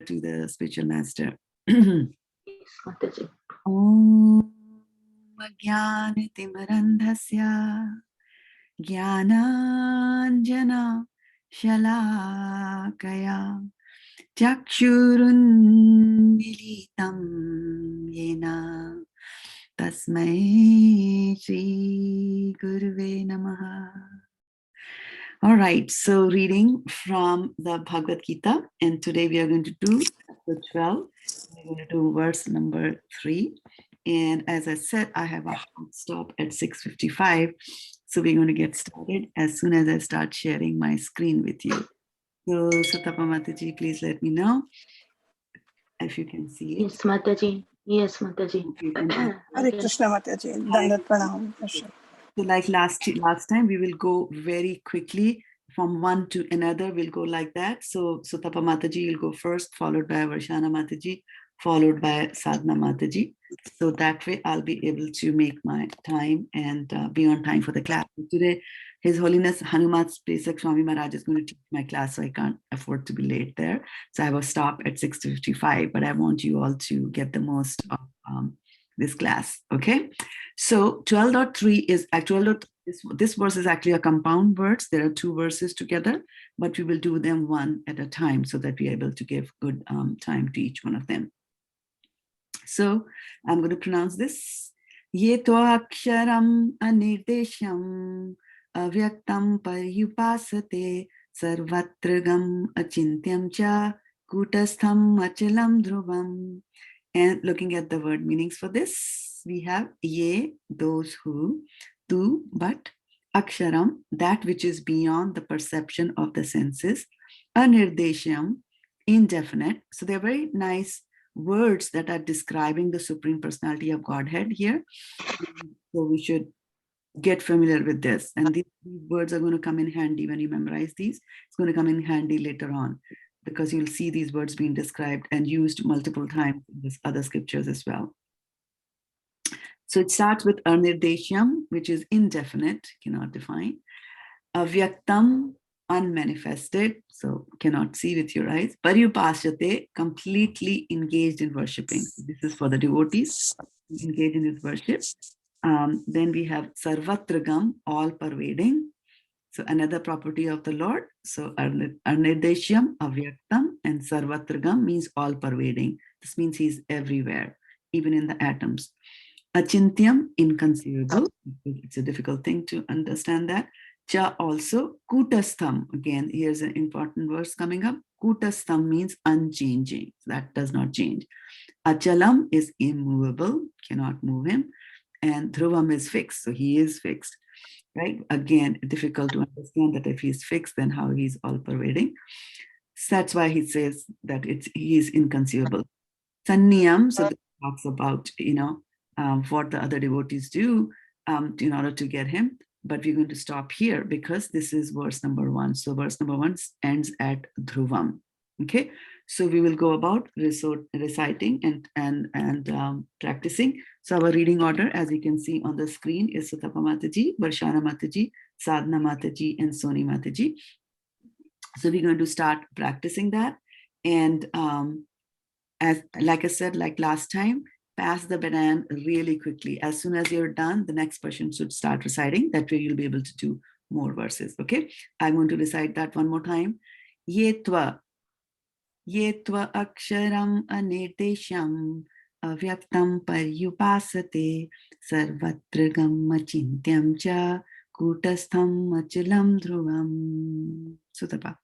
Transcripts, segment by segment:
to the spiritual master. Yes, Mataji. Om Jnanitimrandhasya Jnananjana Shalakaya Chakshurunmilitam Yena Tasmai Shri Guruve Namaha. All right, so reading from the Bhagavad Gita, and today we are going to do chapter 12. We're going to do verse number 3. And as I said, I have a hard stop at 6:55. So we're going to get started as soon as I start sharing my screen with you. So Sutapa Mataji, please let me know if you can see it. Yes, Mataji. Yes, Mataji. Hare Krishna Mataji. Dandat pranam. So like last time, we will go very quickly from one to another. We'll go like that. So Tapa Mataji will go first, followed by Varshana Mataji, followed by Sadhana Mataji. So that way I'll be able to make my time and be on time for the class. Today, His Holiness Hanumat Pesak Swami Maharaj is going to teach my class, so I can't afford to be late there. So I will stop at 6:55, but I want you all to get the most of this class, okay? So 12.3 is actually, this verse is actually a compound verse. There are two verses together, but we will do them one at a time so that we're able to give good time to each one of them. So I'm going to pronounce this. Yeto aksharam anirdesham avyaktam paryupasate sarvatragam achintyam cha kutastham achalam dhruvam. And looking at the word meanings for this, we have ye, those who, tu, but, aksharam, that which is beyond the perception of the senses, anirdesham, indefinite. So they're very nice words that are describing the Supreme Personality of Godhead here. So we should get familiar with this. And these words are going to come in handy when you memorize these. It's going to come in handy later on, because you'll see these words being described and used multiple times in these other scriptures as well. So it starts with anirdeshyam, which is indefinite, cannot define. Avyaktam, unmanifested, so cannot see with your eyes. Paryupasyate, completely engaged in worshipping. This is for the devotees engaged in this worship. Then we have sarvatragam, all pervading. So another property of the Lord. So Arnideshyam, Avyaktam, and Sarvatragam means all pervading. This means he's everywhere, even in the atoms. Achintyam, inconceivable. It's a difficult thing to understand that. Cha also, Kutastham. Again, here's an important verse coming up. Kutastham means unchanging. That does not change. Achalam is immovable, cannot move him. And Dhruvam is fixed, so he is fixed. Right? Again, difficult to understand that if he's fixed, then how he's all pervading. So that's why he says that he is inconceivable. Sanniyam, so this talks about, what the other devotees do in order to get him. But we're going to stop here because this is verse number 1. So verse number 1 ends at Dhruvam. Okay, so we will go about reciting and practicing. So our reading order, as you can see on the screen, is Sutapa Mataji, Varshana Mataji, Sadhana Mataji, and Soni Mataji. So we're going to start practicing that. And like I said, like last time, pass the baton really quickly. As soon as you're done, the next person should start reciting. That way you'll be able to do more verses. Okay, I'm going to recite that one more time. Yetva aksharam anirdesham avyaktam paryupasate sarvatragam achintyam cha kutastham achalam dhruvam. Sutapa.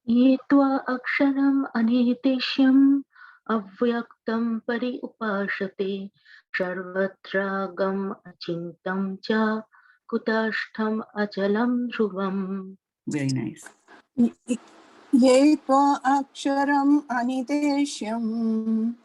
Yetva aksharam anirdeshyam avyaktam pariupashate sarvatragam achintam cha kutastham achalam dhruvam. Very nice. Ye tva aksharam anideshyam.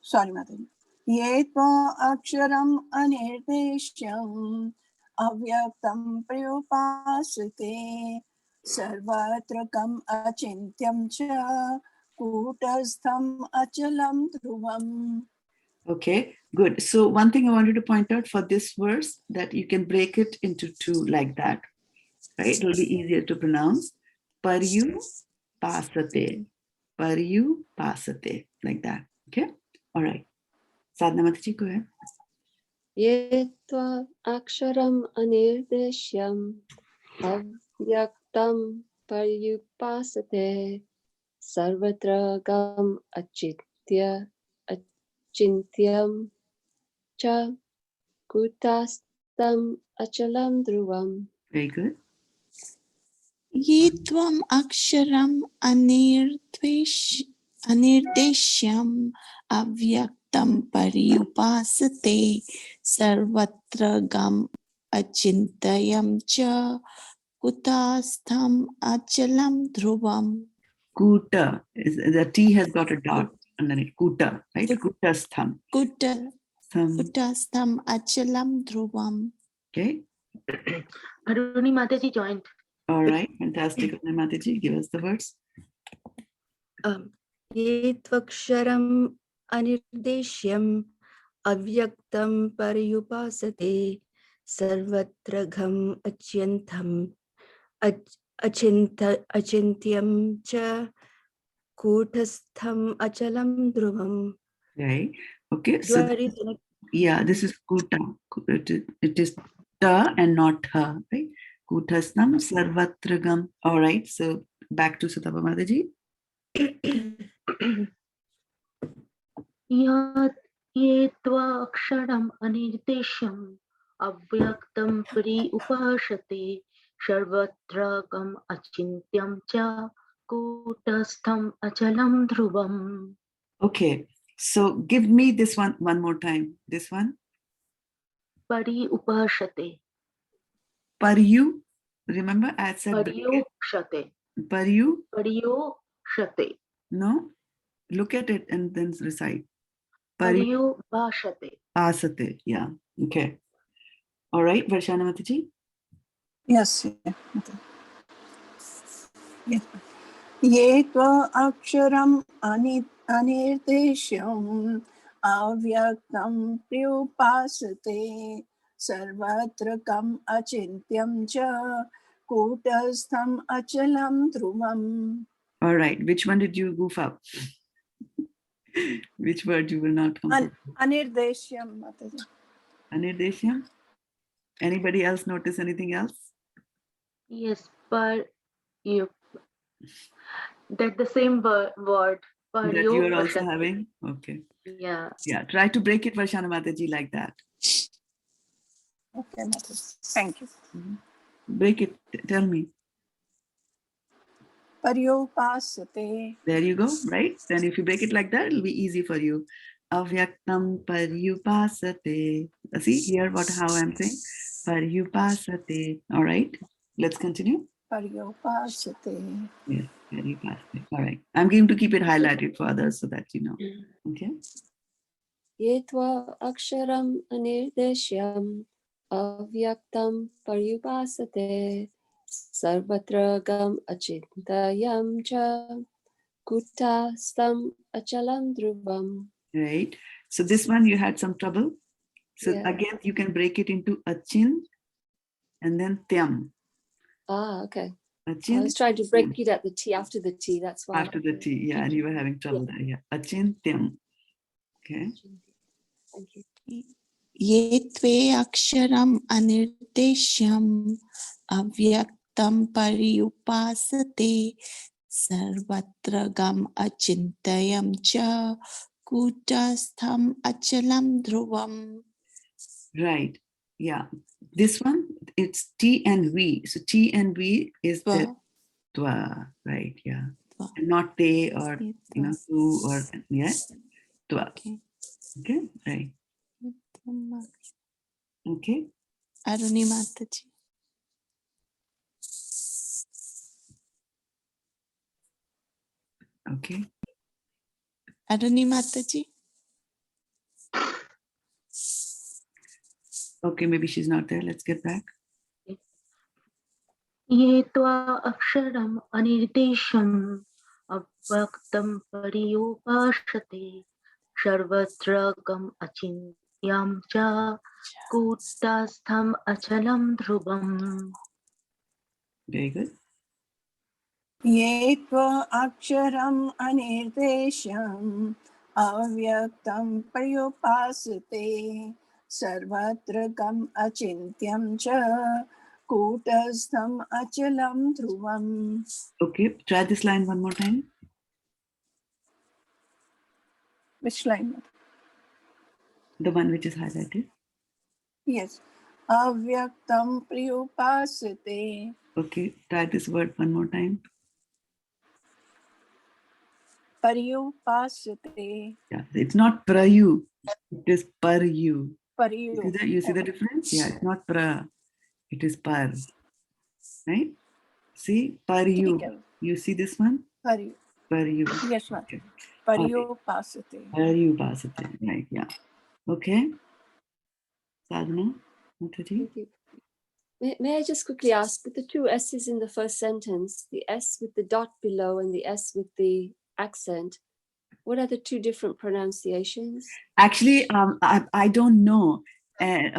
Sorry, Mataji. Ye tva aksharam anirdeshyam avyaktam prayupasate sarvatrakam achintyam cha kutastham achalam dhruvam. Okay, good. So one thing I wanted to point out for this verse, that you can break it into two like that, right? It will be easier to pronounce. Paryu pasate. paryupasate, like that. Okay. All right. Sadhana Mataji, go ahead. Yetva aksharam anirdeshyam avyaktam paryupasate sarvatra gam achintyam cha kutastam achalam dhruvam. Very good. Ye tvam aksharam anirdeshyam avyaktam paryupasate sarvatra gam achintayam cha kutastham achalam dhruvam. Kuta is the T has got a dot underneath. Kuta, right? Kutastham. Kutastham achalam dhruvam. Okay. Aruni Mataji joined. All right. Fantastic. Sadhana Mataji, give us the words. Yetvaksharam anirdeshyam avyaktam paryupasate sarvatra gham achintyam cha kutastham achalam dhruvam. Right. Okay. So yeah, this is kuta. It is ta and not ha, right? Kutasnam sarvatragam. All right. So back to Satapa Mataji. Yat yetva aksharam anirdeshyam avyaktam pri upashate sarvatragam achintyam cha kutastham achalam dhruvam. Okay. So give me this one more time. This one. Pari upashate. Paryu. Remember I said Paryukshate. Paryu. Paryukshate. No. Look at it and then recite. Paryubhashate. Asate. Yeah. Okay. All right. Varshana Mataji. Yes. Yes. Ye tva aksharam anirdeshyam avyaktam priyupasate sarvatra kam achintyam cha kutastham achalam dhruvam. All right. Which one did you goof up? Which word you will not come? Anirdeshyam, Mataji. Anirdeshyam. Anybody else notice anything else? Yes, but you that the same word. That you are also having? Okay. Yeah. Yeah. Try to break it, Varshana Mataji, like that. Okay, Mataji. Thank you. Break it. Tell me. Paryupasate. There you go. Right. Then if you break it like that, it'll be easy for you. Avyaktam paryupasate. See here how I'm saying? Paryupasate. All right. Let's continue. Paryupasate. Yes. Paryupasate. All right. I'm going to keep it highlighted for others so that you know. Okay. Yetva aksharam anirdeshyam avyaktam paryupasate sarvatra gam achintayam cha kutastam achalam dhruvam. Right. So this one you had some trouble. So Yeah. again, you can break it into achin and then tyam. Ah, okay. Achin, I was trying to break it at the T after the T. That's why. after the T. Yeah, and you were having trouble there. Yeah. Achin tyam. Okay. Thank you. Ye tve aksharam anirdeshyam avyaktam paryupasate sarvatra gam achintayam cha kutastham achalam dhruvam. Right. Yeah. This one, it's T and V. So T and V is the twa. Right. Yeah. Twa. And not te or tu or yes. Twa. Okay. Okay. Right. Okay. Aruni Mataji. Okay. Aruni Mataji. Okay, maybe she's not there. Let's get back. Ye tva aksharam anirdesham avaktam paryupashate sarvatra gam achintyam cha kutastham achalam dhruvam. Very good. ये त्वा अक्षरम् अनिर्देश्यम् अव्यक्तं पर्युपासते सर्वत्र गम् अचिन्त्यं च कूटस्थम् अचलं ध्रुवम्. Okay, try this line one more time. Which line? The one which is highlighted. Yes. Avyaktam priyupasate. Okay, try this word one more time. Pariyupasate. Yeah, it's not prayu, it is paryu. You Pariyu. see that? You see the difference? Yeah, it's not pra, it is par. Right? See, paryu. ठीक है. You see this one? Pariyu. Paryu. Yes, ma'am. Okay. Pariyupasate. Pariyupasate. Right, yeah. Okay. Sadhana, Mataji. Thank you. May I just quickly ask, with the two S's in the first sentence, the S with the dot below and the S with the accent, what are the two different pronunciations? Actually, I don't know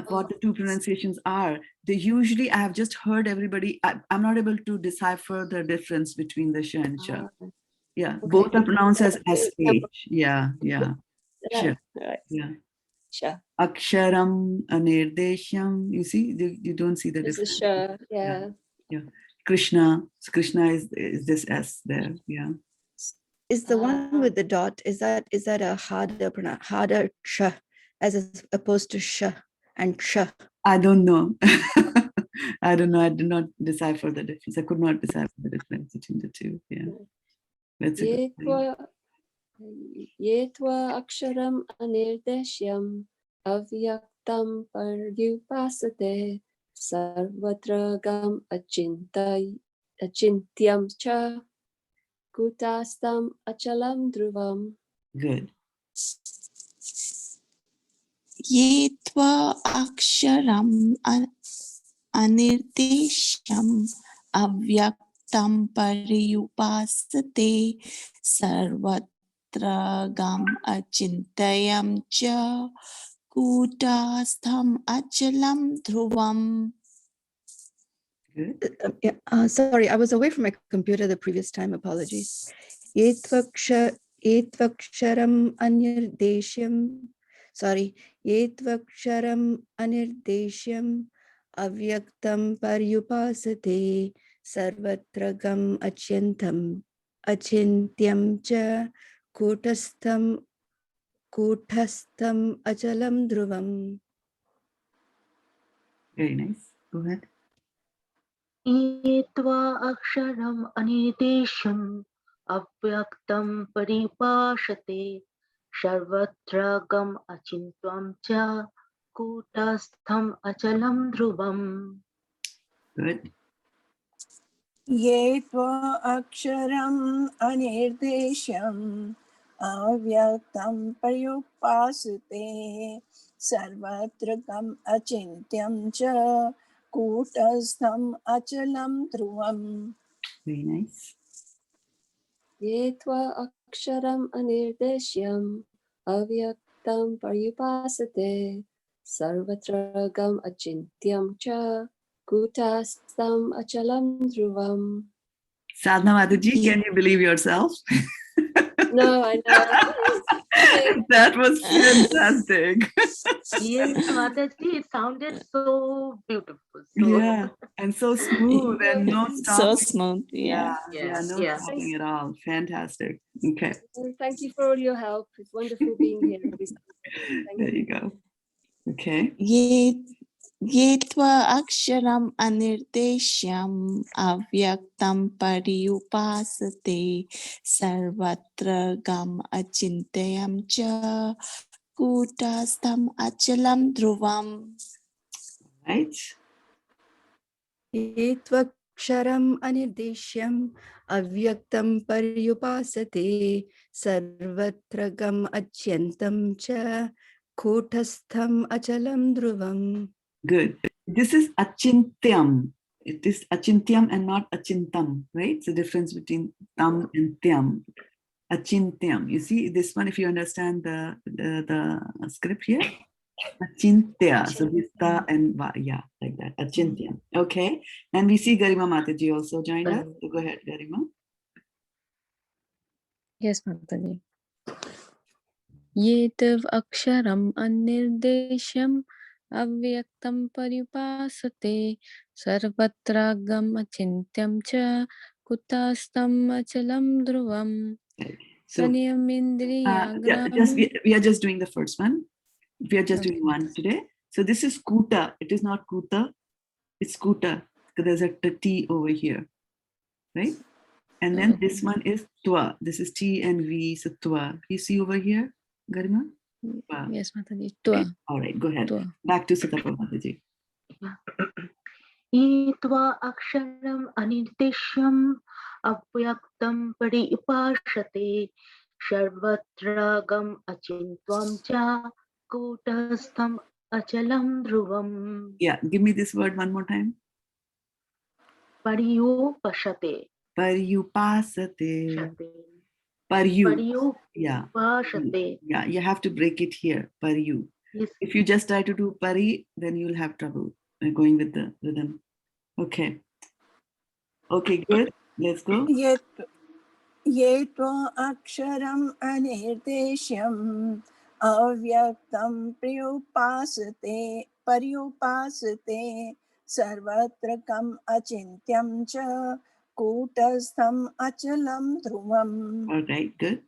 what the two pronunciations are. They usually, I have just heard everybody, I'm not able to decipher the difference between the sh and ch. Yeah, Okay. both are pronounced as SH. Yeah, yeah. Sh. Right. Yeah. Sure. Aksharam, Anirdeshyam. You see, you don't see the There's a difference. sure. Yeah. Yeah. Krishna. So Krishna is this S there. Yeah. Is the one with the dot, is that a harder sh as opposed to sh and sh? I don't know. I don't know. I did not decipher the difference. I could not decipher the difference between the two. Yeah. That's a good thing. Yetva aksharam anirdeshyam avyaktam paryupasate sarvatra gam achintyam cha kutastam achalam dhruvam. Good. ये त्वा अक्षरम् अनिर्देश्यम् अव्यक्तं पर्युपासते सर्वत्र गम् अचिन्तयं च कूटस्थम् अचलं ध्रुवम्. Good. Sorry, I was away from my computer the previous time. Apologies. Etvaksharam anirdeshyam. Sorry. Etvaksharam anirdeshyam avyaktam paryupasate sarvatra gam achintyam cha kutastham achalam dhruvam. Very nice. Go ahead. ये त्वा अक्षरम् अनिर्देश्यम् अव्यक्तं परिभाषते सर्वत्र गम् अचिन्त्यं च कूटस्थम् अचलं ध्रुवम्. Good. ये त्वा अक्षरम् अनिर्देश्यम् अव्यक्तं पर्युपासते सर्वत्र गम् अचिन्त्यं च कूटस्थम् अचलं ध्रुवम्. Very nice. Yetva aksharam anirdeshyam avyaktam paryupasate sarvatra gam achintyam cha kutastam achalam dhruvam. Sadhana Mataji, can you believe yourself? No, I know. That was fantastic. Yes, Mataji, it sounded so beautiful. So, Yeah, and so smooth and no So stopping. smooth, yeah. Yeah, no stopping at all. Fantastic. Okay. Thank you for all your help. It's wonderful being here. There you go. Okay. ये त्वा अक्षरम् अनिर्देश्यम् अव्यक्तं पर्युपासते सर्वत्र गम् अचिन्तयं च कूटस्थम् अचलं ध्रुवम्. Right. Etvaksharam anirdeshyam avyaktam paryupasate sarvatra gam achyantam cha kutastham achalam dhruvam. Good. This is achintyam. It is achintyam and not achintam, right? It's the difference between tam and tyam. Achintyam. You see this one, if you understand the script here, achintya. So this ta and va, yeah, like that. Achintyam. Okay. And we see Garima Mataji also joined us. So go ahead, Garima. Yes, Mataji. Yetiv aksharam anirdesham avyaktam paripasate sarvatragam achintyam cha kutastam achalam dhruvam So saniyamindriyagram. we are just doing the first one. We are just doing Okay. one today. So this is kuta. It is not kuta. It's kuta. Because there's a T over here, right? And then this one is twa. This is T and V. So twa. You see over here, Garima? Twa. Yes, Mataji. Okay. Tua. All right. Go ahead. Tua. Back to Sutapa Mataji. ईत्वा अक्षरम् अनिर्देश्यम् अव्यक्तं परिभाषते सर्वत्र गम् अचिन्त्वं च कूटस्थम् अचलं ध्रुवम् Yeah. Give me this word one more time. पर्युपशते Paryupasate. Paryu. Yeah. पर्युपशते. Yeah. You have to break it here. Paryu. Yes. If you just try to do pari, then you'll have trouble going with the rhythm. Okay. Okay, good. Let's go. ये त्वाक्षरम् अनिर्देश्यम् अव्यक्तं पर्युपासते सर्वत्र कम् अचिन्त्यं च कूटस्थम् अचलं ध्रुवम्. All right, good.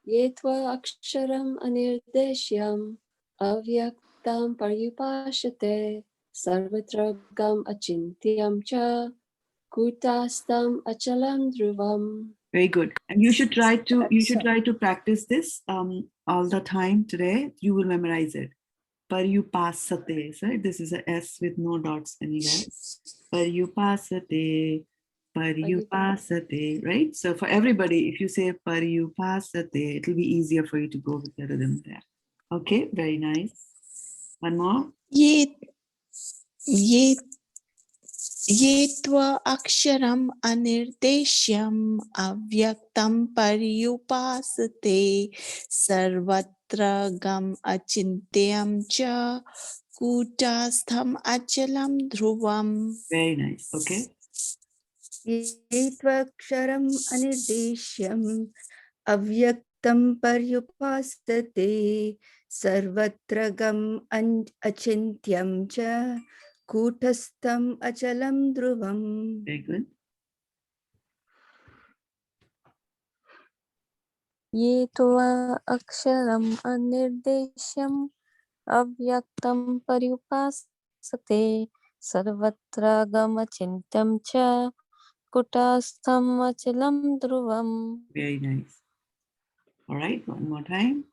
ये त्वाक्षरम् अनिर्देश्यम् अव्यक्तं पर्युपासते सर्वत्र गम् अचिन्त्यं च कूटस्थम् अचलं ध्रुवम्. Very good. And you should try to practice this all the time today. You will memorize it. Paryupasate. So this is a S with no dots anywhere. Paryupasate. Paryupasate. Right? So for everybody, if you say Paryupasate, it will be easier for you to go with the rhythm there. Okay, very nice. One more. Ye त्वा अक्षरम् अनिर्देश्यम् अव्यक्तं पर्युपासते सर्वत्र गम् अचिन्त्यं च कूटस्थम् अचलं ध्रुवम्. Very nice. Okay. ये त्वाक्षरम् अनिर्देश्यम् अव्यक्तं पर्युपासते सर्वत्र गम् अचिन्त्यं च कूटस्थम् अचलं ध्रुवम्. Very good. ये त्वा अक्षरम् अनिर्देश्यम् अव्यक्तं पर्युपासते सर्वत्र गमचिन्त्यं च कुटस्थम् अचलं ध्रुवम्. Very nice. All right, one more time.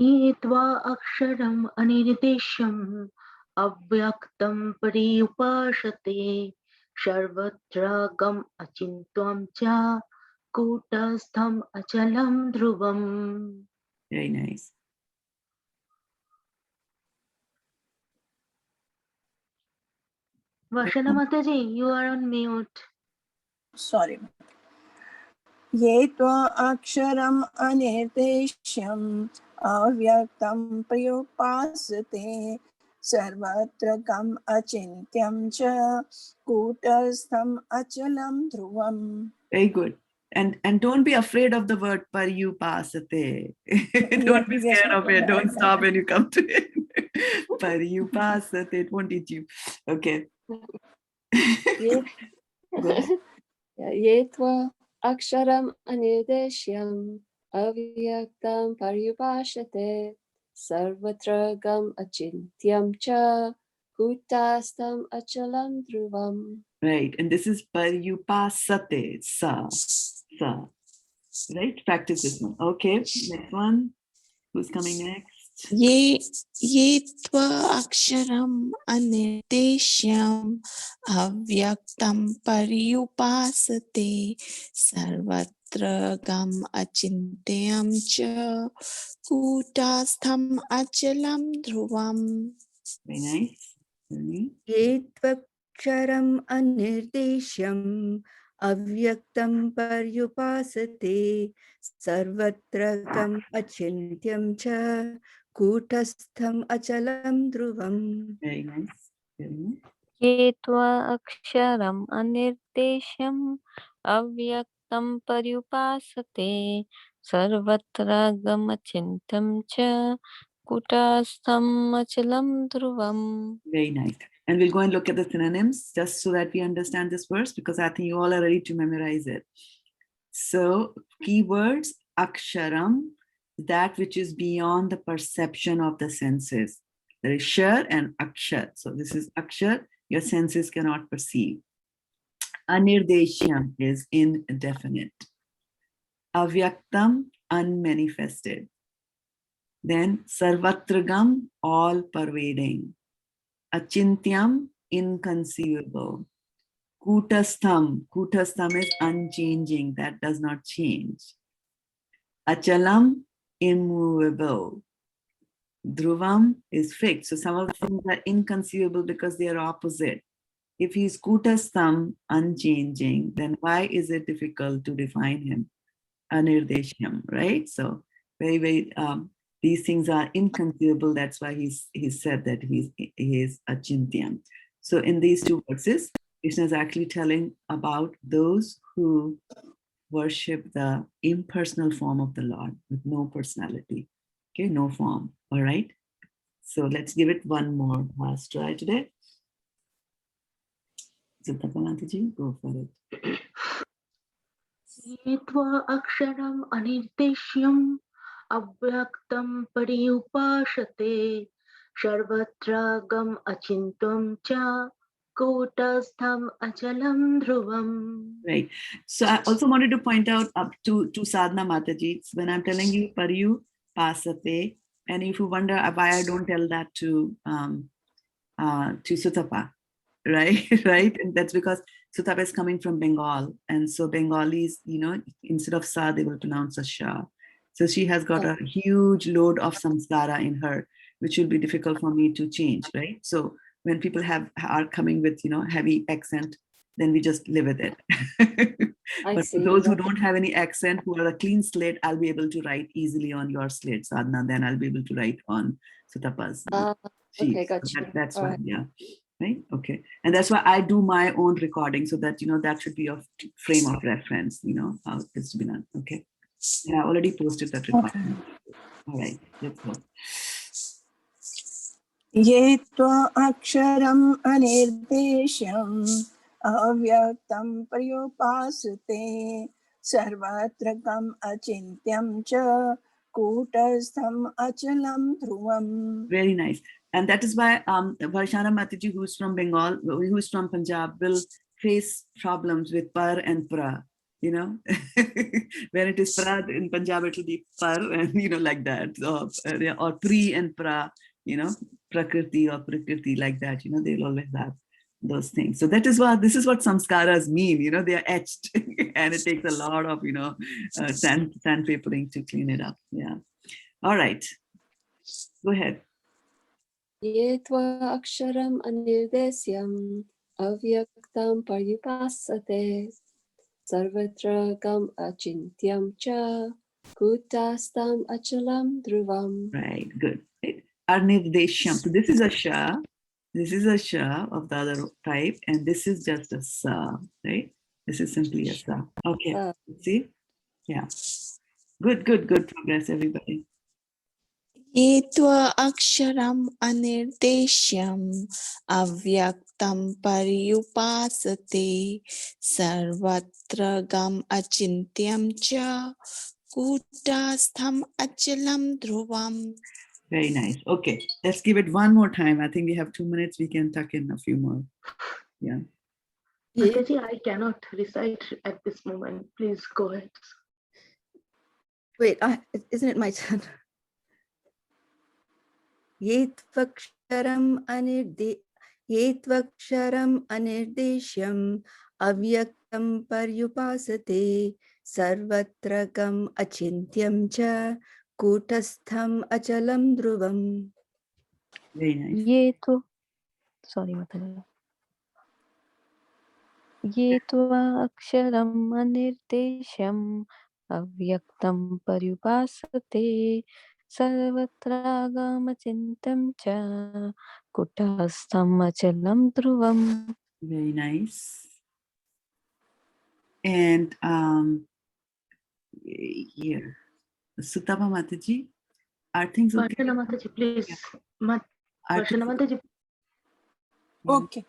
ईत्वा अक्षरम् अनिर्देश्यम् अव्यक्तं पर्युपासते सर्वत्र गम् अचिन्त्वं च कूटस्थम् अचलं ध्रुवम्. Very nice. Varshana Mataji, you are on mute. Sorry. ये त्वा अक्षरम् अनिर्देश्यम् अव्यक्तं पर्युपासते सर्वत्र कम् अचिन्त्यं च कूटस्थम् अचलं ध्रुवम्. Very good. And don't be afraid of the word paryupasate. Don't be scared of it. Don't stop when you come to it. Paryupasate. It won't eat you. Okay. ये त्वा अक्षरम् अनिर्देश्यम् अव्यक्तं पर्युपासते सर्वत्र गम् अचिन्त्यं च कूटस्थम् अचलं ध्रुवम्. Right. And this is paryupasate. Sa. Right? Practice this one. Okay. Next one. Who's coming next? ये त्वा अक्षरम् अनिर्देश्यम् अव्यक्तं पर्युपासते सर्वत्र गम् अचिन्त्यं च कूटस्थम् अचलं ध्रुवम्. Very nice. ये त्वक्षरम् अनिर्देश्यम् अव्यक्तं पर्युपासते सर्वत्र कम् अचिन्त्यं च कूटस्थम् अचलं ध्रुवम्. Very nice. Very nice. ये त्वा अक्षरम् अनिर्देश्यम् अव्यक्तं अव्यक्तं पर्युपासते सर्वत्र गमचिन्त्यं च कुटस्थम् अचलं ध्रुवम्. Very nice. And we'll go and look at the synonyms just so that we understand this verse, because I think you all are ready to memorize it. So keywords, aksharam, that which is beyond the perception of the senses. There is shar and akshar. So this is akshar, your senses cannot perceive. Anirdeshyam is indefinite. Avyaktam, unmanifested. Then sarvatragam, all pervading. Achintyam, inconceivable. Kutastham, kutastham is unchanging, that does not change. Achalam, immovable. Dhruvam is fixed. So some of the things are inconceivable because they are opposite. If he's kutastham, unchanging, then why is it difficult to define him? Anirdeshyam, right? So very, these things are inconceivable. That's why he said that he is achintyam. So in these two verses, Krishna is actually telling about those who worship the impersonal form of the Lord with no personality, okay, no form. All right. So let's give it one more last try today. Jitapanataji, go for it. Yetva aksharam anirdeshyam avyaktam pariupashate sarvatra gam achintam cha kutastham achalam dhruvam. Right. So I also wanted to point out up to Sadhana Mataji, when I'm telling you Pariyu Pasate, and if you wonder why I don't tell that to Sutapa, right? Right. And that's because Sutapa is coming from Bengal. And so Bengalis, instead of Sa, they will pronounce a Sha. So she has got a huge load of samskara in her, which will be difficult for me to change, right? So when people are coming with, heavy accent, then we just live with it. But for those who don't have any accent, who are a clean slate, I'll be able to write easily on your slate, Sadhana. Then I'll be able to write on Sutapa's sheet. Okay, gotcha. So that's why, Right. yeah. Right. Okay. And that's why I do my own recording, so that, that should be a frame of reference, how it is to be done. Okay. And I already posted that recording. All right. Let's go. ये त्वाक्षरम् अनिर्देश्यम् अव्यक्तं पर्युपासते सर्वत्र कम् अचिन्त्यं च कूटस्थम् अचलं ध्रुवम्. Very nice. And that is why Varshana Mataji, who's from Bengal, who's from Punjab, will face problems with par and pra. When it is pra in Punjab, it will be par, and like that. Or pri and pra, prakriti or prakriti, like that. They'll always have those things. So this is what samskaras mean. They are etched, and it takes a lot of sandpapering to clean it up. Yeah. All right. Go ahead. Ye tva aksharam anirdesyam avyaktam paryupasate sarvatra gam achintyam cha kutastam achalam dhruvam. Right, good. Right. Arnirdesyam. So this is a sha. This is a sha of the other type, and this is just a sa, right? This is simply a sa. Okay. See? Yeah. Good progress, everybody. ये त्वाक्षरम् अनिर्देश्यम् अव्यक्तं पर्युपासते सर्वत्र गम् अचिन्त्यं च कूटस्थम् अचलं ध्रुवम्. Very nice. Okay, let's give it one more time. I think we have 2 minutes. We can tuck in a few more. Yeah. Mataji, I cannot recite at this moment. Please go ahead. Wait, isn't it my turn? ये त्वक्षरम् अनिर्देश्यम् अव्यक्तं पर्युपासते सर्वत्र कम् अचिन्त्यं च कूटस्थम् अचलं ध्रुवम्. Very nice. ये तो sorry Mataji. ये त्वाक्षरम् अनिर्देश्यम् अव्यक्तं पर्युपासते सर्वत्र गमचिन्त्यं च कुटस्थम् अचलं ध्रुवम्. Very nice. And here, Sutapa Mataji, are things okay? Varshana Mataji, please. Are Varshana things, Mataji, Okay.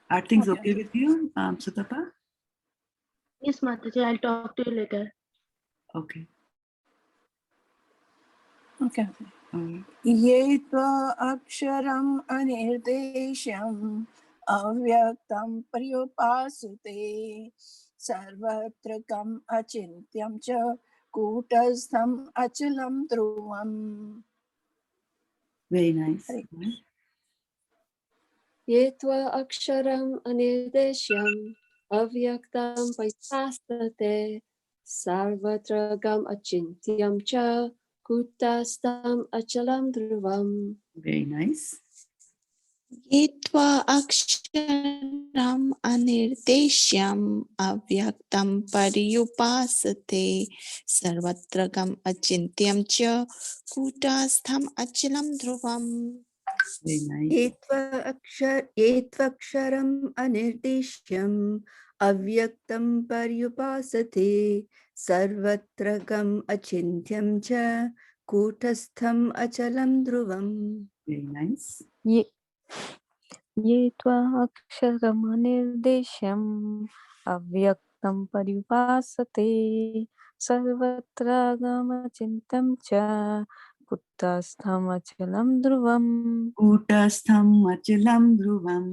are things Okay, okay with you, Sutapa? yes, Mataji, I'll talk to you later. Okay. Okay. Alright. ये त्वाक्षरम् अनिर्देश्यम् अव्यक्तं पर्युपासते सर्वत्र कम् अचिन्त्यं च कूटस्थम् अचलं ध्रुवम्. Very nice. Hare. ये त्वा अक्षरम् अनिर्देश्यम् अव्यक्तं पर्युपासते सर्वत्र गम् अचिन्त्यं च कूटस्थम् अचलं ध्रुवम्. Very nice. ये त्वा अक्षरम् अनिर्देश्यम् अव्यक्तं पर्युपासते सर्वत्र गम् अचिन्त्यं च कूटस्थम् अचलं ध्रुवम्. Very nice. ये त्वक्षरम् अनिर्देश्यम् अव्यक्तं पर्युपासते सर्वत्र गम् अचिन्त्यं च कूटस्थम् अचलं ध्रुवम्. Very nice. ये त्वा अक्षरमनिर्देश्यम् अव्यक्तं पर्युपासते सर्वत्र गमचिन्तं च कुटस्थमचलं ध्रुवम्. कूटस्थम् अचलं ध्रुवम्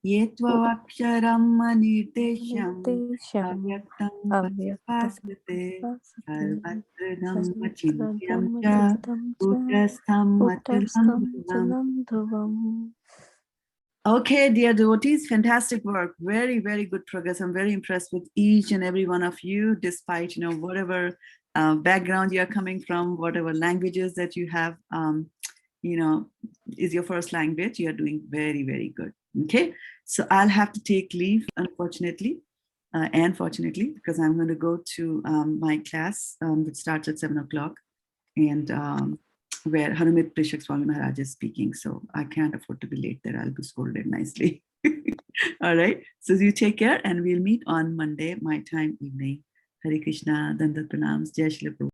ये त्वक्षरम् अनिर्देश्यम् निर्देश्यम् अव्यक्तं अव्यक्तं पर्युपासते पर्युपासते सर्वत्र सर्वत्र अचिन्त्यं च गमचिन्तं च कूटस्थम् अचलं ध्रुवम्. कुटस्थमचलं ध्रुवम्. Okay, dear devotees, fantastic work. Very, very good progress. I'm very impressed with each and every one of you, despite, whatever background you're coming from, whatever languages that you have, is your first language. You're doing very, very good. Okay, so I'll have to take leave, unfortunately, and fortunately, because I'm going to go to my class, which starts at 7 o'clock. And where Hanumit Prishak Swami Maharaj is speaking. So I can't afford to be late there. I'll be scolded nicely. All right. So you take care and we'll meet on Monday, my time evening. Hare Krishna, Dandat Pranams, Jai Shri Prabhupada.